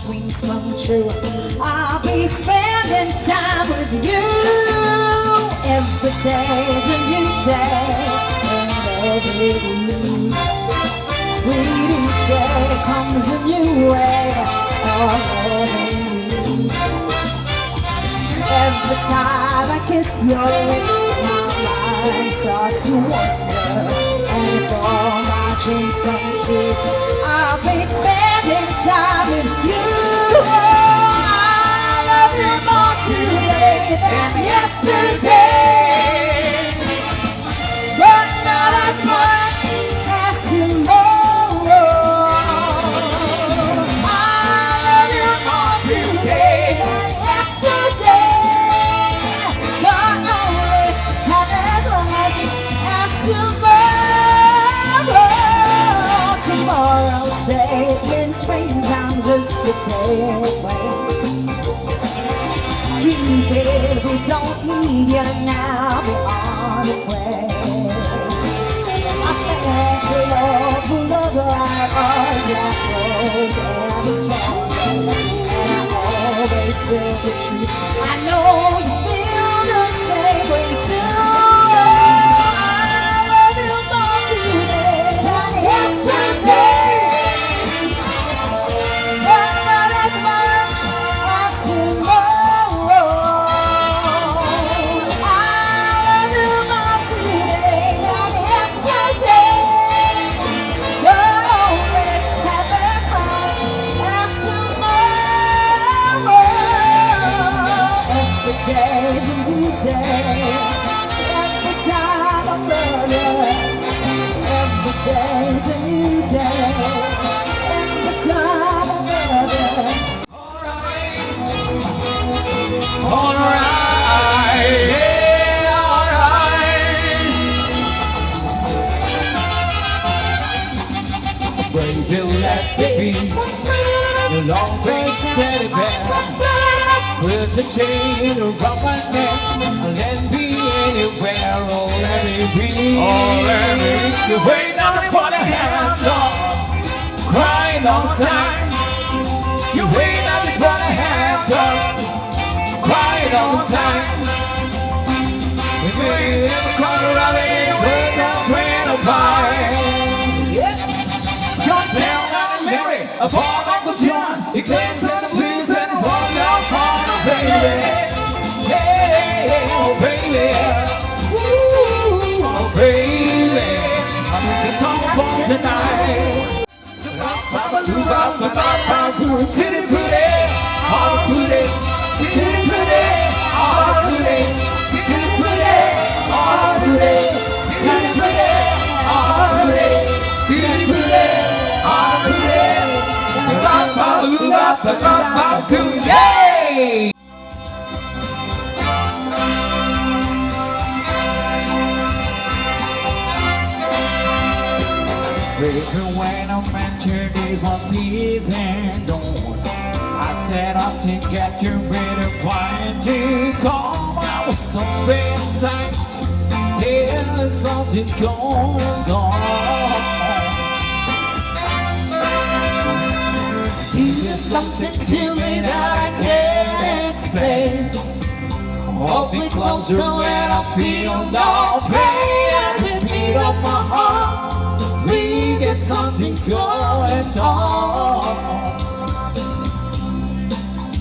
dreams come true. I'll be spending time with you. Every day is a new day, and every with each day comes a new way of loving you. Every time I kiss your lips, my mind starts to wonder. And if all my dreams come true, I'll be spending time with you. Oh, I love you more today than yesterday, but not as much as tomorrow. I love you more today than yesterday, but only not as much as tomorrow. Tomorrow's day in springtime just to take away. Keep it, we don't need you now, be on the way. I thank the Lord for love like ours that grows ever stronger. And I always feel the truth. I know you feel the same way too. I love you more today than yesterday, but not as much as tomorrow. I love you more today than yesterday, but only half as much as tomorrow. Every day is a new day. Every time I love you. Every day is a new day. Every time I love you. Alright, yeah, alright. Baby, let me be your long pink teddy bear with the chain around my neck. Let me anywhere, oh let me be. Oh let me. You wait on the bottom hands up, crying all the time. You wait on the bottom hands up, crying all the time. If you ever come around here, wake up, praying or pie. Don't tell that Mary, a poor Uncle John. He claims and the blues and it's all your fault, oh baby. Hey, oh baby. Ooh, oh baby. I'm in the top for tonight. Papa Lou, Papa Papa, titty pretty, all pretty, titty pretty, all pretty, titty pretty, all pretty, titty pretty, all pretty, titty pretty, all pretty. Papa Lou, Papa Papa, yay! Even when I mentioned it was peace and dawn, I set out to get you better find to come. I was so inside, till something's going on. There's something to me that I can't explain. Hold me closer when I feel no pain. And the beat of my heart, we get something's going on.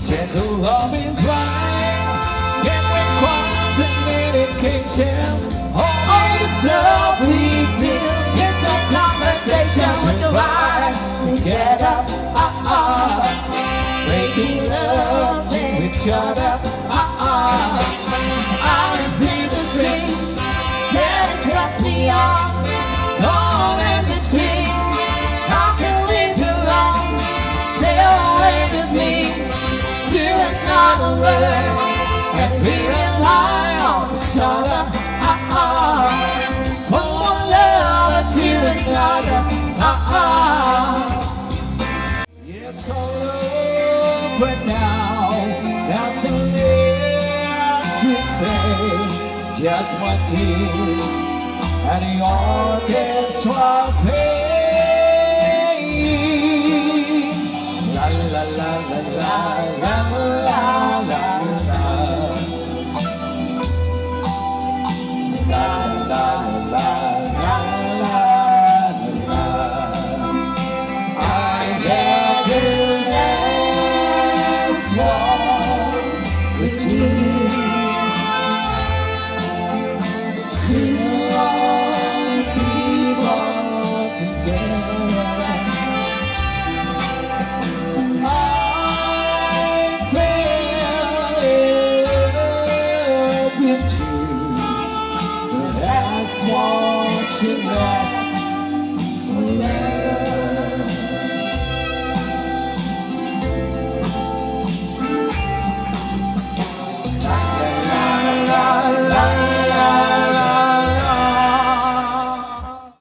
Gentle love is right, it requires and medications. All the stuff we feel is a conversation with the right together. Making love to each other. I see the thing that is left beyond. All in between, how can we belong? Stay away with me to another world, and we rely on each other. From one lover to another. It's all over now. After this, you say just what is. And the orchestra plays. La la la